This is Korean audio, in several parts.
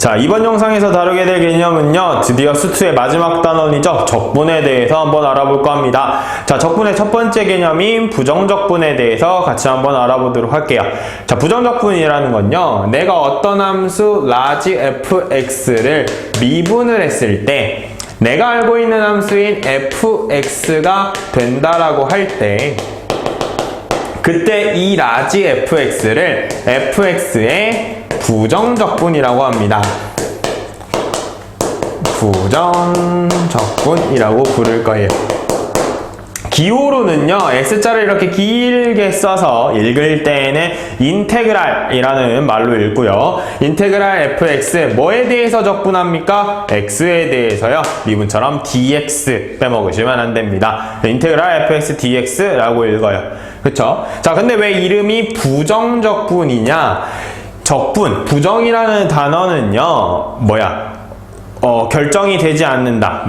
자, 이번 영상에서 다루게 될 개념은요, 드디어 수투의 마지막 단원이죠. 적분에 대해서 한번 알아볼까 합니다. 자, 적분의 첫 번째 개념인 부정적분에 대해서 같이 한번 알아보도록 할게요. 자, 부정적분이라는 건요, 내가 어떤 함수 라지 fx를 미분을 했을 때 내가 알고 있는 함수인 fx가 된다라고 할 때 그때 이 라지 fx를 fx의 부정적분이라고 합니다. 부정적분이라고 부를 거예요. 기호로는요, x자를 이렇게 길게 써서 읽을 때에는 인테그랄이라는 말로 읽고요. 인테그랄 fx 뭐에 대해서 적분합니까? x에 대해서요. 미분처럼 dx 빼먹으시면 안 됩니다. 인테그랄 fx dx라고 읽어요. 그쵸? 자, 근데 왜 이름이 부정적분이냐? 적분, 부정이라는 단어는요, 결정이 되지 않는다.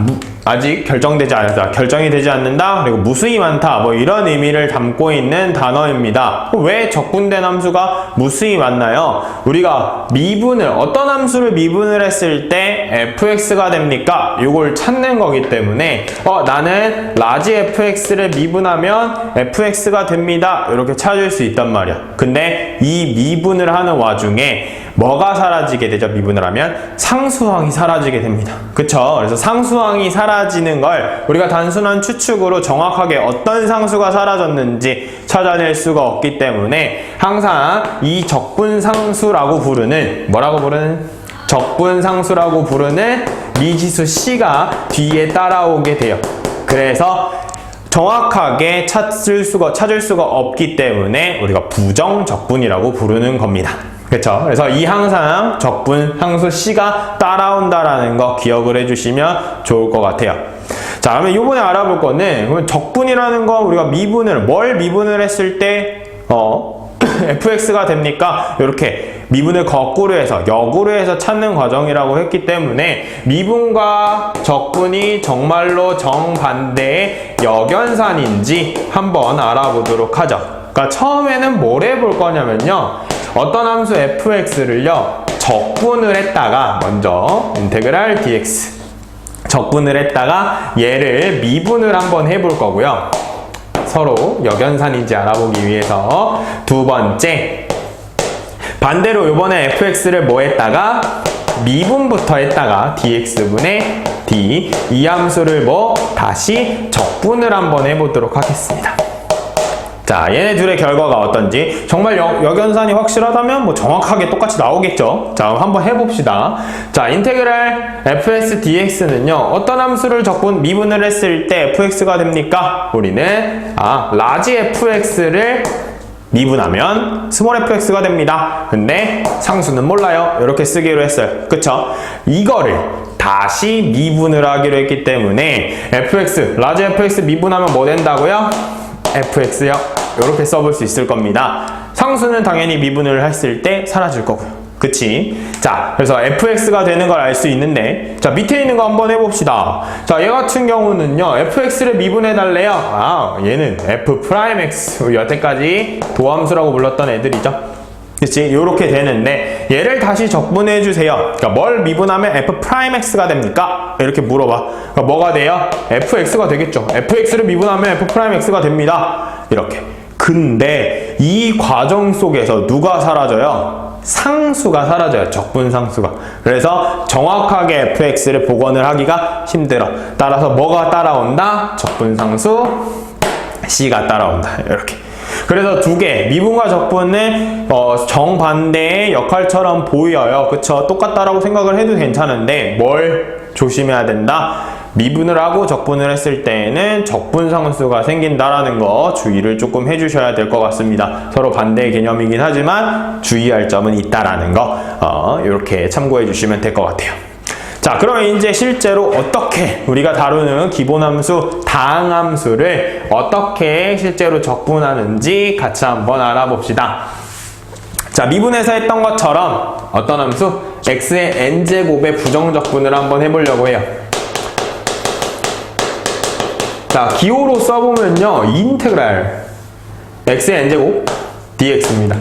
아직 결정되지 않았다. 결정이 되지 않는다. 그리고 무수히 많다. 뭐 이런 의미를 담고 있는 단어입니다. 왜 적분된 함수가 무수히 많나요? 우리가 미분을, 어떤 함수를 미분을 했을 때 fx가 됩니까? 이걸 찾는 거기 때문에 나는 라지 fx를 미분하면 fx가 됩니다. 이렇게 찾을 수 있단 말이야. 근데 이 미분을 하는 와중에 뭐가 사라지게 되죠? 미분을 하면 상수항이 사라지게 됩니다. 그쵸? 그래서 상수항이 사라지는 걸 우리가 단순한 추측으로 정확하게 어떤 상수가 사라졌는지 찾아낼 수가 없기 때문에 항상 이 적분상수라고 부르는, 적분상수라고 부르는 미지수 C가 뒤에 따라오게 돼요. 그래서 정확하게 찾을 수가 없기 때문에 우리가 부정적분이라고 부르는 겁니다. 그렇죠? 그래서 이 항상 적분 상수 C가 따라온다라는 거 기억을 해주시면 좋을 것 같아요. 자, 그러면 이번에 알아볼 거는 적분이라는 거 우리가 뭘 미분을 했을 때 fx가 됩니까? 이렇게 미분을 거꾸로 해서 역으로 해서 찾는 과정이라고 했기 때문에 미분과 적분이 정말로 정반대의 역연산인지 한번 알아보도록 하죠. 그러니까 처음에는 뭘 해볼 거냐면요, 어떤 함수 fx를요 적분을 했다가 먼저 인테그랄 dx 적분을 했다가 얘를 미분을 한번 해볼 거고요. 서로 역연산인지 알아보기 위해서 두 번째, 반대로 이번에 fx를 뭐 했다가 미분부터 했다가 dx분의 d 이 함수를 다시 적분을 한번 해보도록 하겠습니다. 자, 얘네 둘의 결과가 어떤지 정말 역연산이 확실하다면 정확하게 똑같이 나오겠죠. 자, 한번 해봅시다. 자, 인테그랄 fx dx는요 어떤 함수를 미분을 했을 때 fx가 됩니까? 우리는 라지 fx를 미분하면 스몰 fx가 됩니다. 근데 상수는 몰라요. 이렇게 쓰기로 했어요. 그쵸? 이거를 다시 미분을 하기로 했기 때문에 라지 fx 미분하면 뭐 된다고요? fx요. 이렇게 써볼 수 있을 겁니다. 상수는 당연히 미분을 했을 때 사라질 거고요. 그치? 자, 그래서 fx가 되는 걸 알 수 있는데, 자, 밑에 있는 거 한번 해봅시다. 자, 얘 같은 경우는요, fx를 미분해달래요. 얘는 f'x. 우리 여태까지 도함수라고 불렀던 애들이죠. 그치? 요렇게 되는데, 얘를 다시 적분해주세요. 그러니까 뭘 미분하면 f'x가 됩니까? 이렇게 물어봐. 그러니까 뭐가 돼요? fx가 되겠죠. fx를 미분하면 f'x가 됩니다. 이렇게. 근데 이 과정 속에서 누가 사라져요? 상수가 사라져요. 적분상수가. 그래서 정확하게 fx를 복원을 하기가 힘들어. 따라서 뭐가 따라온다? 적분상수 C가 따라온다. 이렇게. 그래서 두 개, 미분과 적분은 정반대의 역할처럼 보여요. 그쵸? 똑같다라고 생각을 해도 괜찮은데 뭘 조심해야 된다? 미분을 하고 적분을 했을 때에는 적분상수가 생긴다라는 거 주의를 조금 해주셔야 될 것 같습니다. 서로 반대의 개념이긴 하지만 주의할 점은 있다라는 거 이렇게 참고해 주시면 될 것 같아요. 자, 그러면 이제 실제로 어떻게 우리가 다루는 기본함수, 다항함수를 어떻게 실제로 적분하는지 같이 한번 알아봅시다. 자, 미분에서 했던 것처럼 어떤 함수? x의 n제곱의 부정적분을 한번 해보려고 해요. 자, 기호로 써보면요, 인테그랄 x의 n제곱 dx입니다.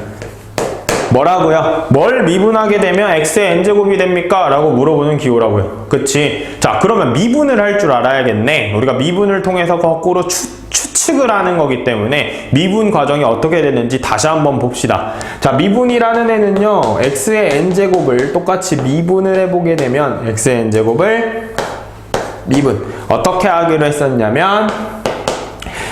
뭐라고요? 뭘 미분하게 되면 x의 n제곱이 됩니까? 라고 물어보는 기호라고요. 그치? 자, 그러면 미분을 할 줄 알아야겠네. 우리가 미분을 통해서 거꾸로 추측을 하는 거기 때문에 미분 과정이 어떻게 되는지 다시 한번 봅시다. 자, 미분이라는 애는요, x의 n제곱을 똑같이 미분을 해보게 되면 x의 n제곱을 미분 어떻게 하기로 했었냐면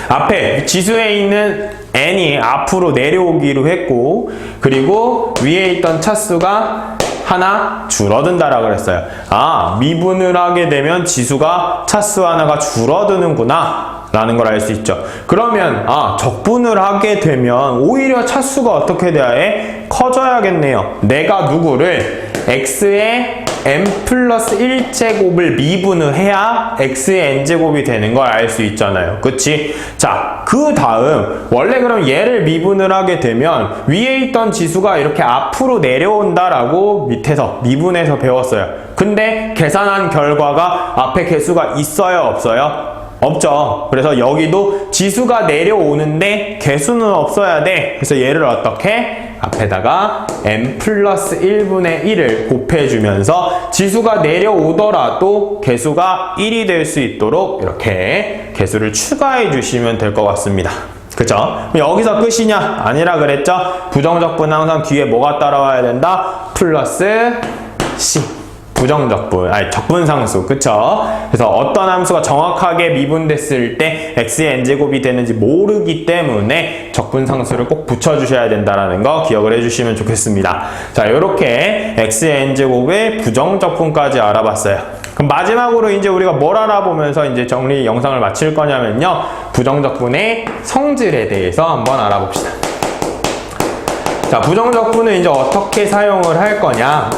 앞에 지수에 있는 n이 앞으로 내려오기로 했고, 그리고 위에 있던 차수가 하나 줄어든다라고 그랬어요. 아, 미분을 하게 되면 지수가 차수 하나가 줄어드는구나 라는 걸 알 수 있죠. 그러면 적분을 하게 되면 오히려 차수가 어떻게 돼야 해? 커져야겠네요. 내가 누구를 x의 n 플러스 1제곱을 미분을 해야 x의 n제곱이 되는 걸 알 수 있잖아요. 그치? 자, 그 다음 원래 그럼 얘를 미분을 하게 되면 위에 있던 지수가 이렇게 앞으로 내려온다라고 밑에서 미분해서 배웠어요. 근데 계산한 결과가 앞에 개수가 있어요, 없어요? 없죠. 그래서 여기도 지수가 내려오는데 개수는 없어야 돼. 그래서 얘를 어떻게? 앞에다가 n 플러스 1분의 1을 곱해주면서 지수가 내려오더라도 개수가 1이 될 수 있도록 이렇게 개수를 추가해 주시면 될 것 같습니다. 그죠? 여기서 끝이냐? 아니라 그랬죠? 부정적분 항상 뒤에 뭐가 따라와야 된다? 플러스 c. 부정적분, 적분상수, 그쵸? 그래서 어떤 함수가 정확하게 미분됐을 때 x의 n제곱이 되는지 모르기 때문에 적분상수를 꼭 붙여주셔야 된다는 거 기억을 해주시면 좋겠습니다. 자, 이렇게 x의 n제곱의 부정적분까지 알아봤어요. 그럼 마지막으로 이제 우리가 뭘 알아보면서 이제 정리 영상을 마칠 거냐면요, 부정적분의 성질에 대해서 한번 알아봅시다. 자, 부정적분은 이제 어떻게 사용을 할 거냐?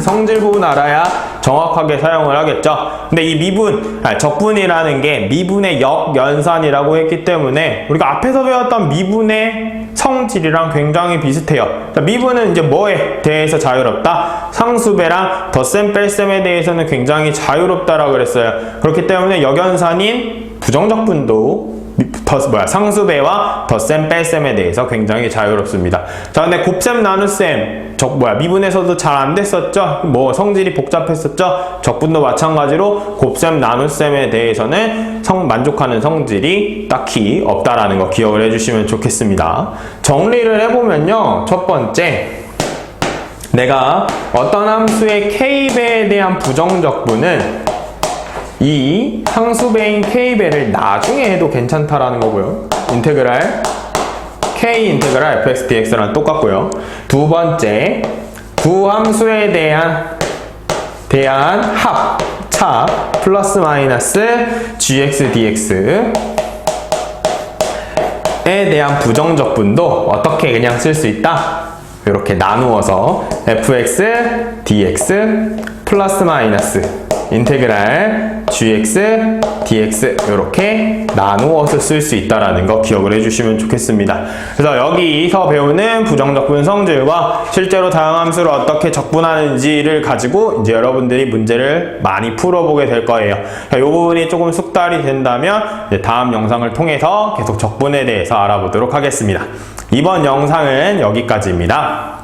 성질 부분 알아야 정확하게 사용을 하겠죠. 근데 이 미분, 적분이라는 게 미분의 역연산이라고 했기 때문에 우리가 앞에서 배웠던 미분의 성질이랑 굉장히 비슷해요. 자, 미분은 이제 뭐에 대해서 자유롭다? 상수배랑 덧셈 뺄셈에 대해서는 굉장히 자유롭다라고 그랬어요. 그렇기 때문에 역연산인 부정적분도 상수배와 덧셈 뺄셈에 대해서 굉장히 자유롭습니다. 자, 근데 곱셈 나눗셈 미분에서도 잘 안 됐었죠. 성질이 복잡했었죠. 적분도 마찬가지로 곱셈 나눗셈에 대해서는 만족하는 성질이 딱히 없다라는 거 기억을 해주시면 좋겠습니다. 정리를 해보면요, 첫 번째, 내가 어떤 함수의 k배에 대한 부정적분은 이 상수배인 k배를 나중에 해도 괜찮다라는 거고요. 인테그랄 k 인테그랄 fx dx랑 똑같고요. 두 번째, 두 함수에 대한 합차 플러스 마이너스 gx dx에 대한 부정적분도 어떻게 그냥 쓸 수 있다? 이렇게 나누어서 fx dx 플러스 마이너스 인테그랄 gx dx 이렇게 나누어서 쓸 수 있다는 거 기억을 해주시면 좋겠습니다. 그래서 여기서 배우는 부정적분 성질과 실제로 다양한 함수를 어떻게 적분하는지를 가지고 이제 여러분들이 문제를 많이 풀어보게 될 거예요. 이 부분이 조금 숙달이 된다면 이제 다음 영상을 통해서 계속 적분에 대해서 알아보도록 하겠습니다. 이번 영상은 여기까지입니다.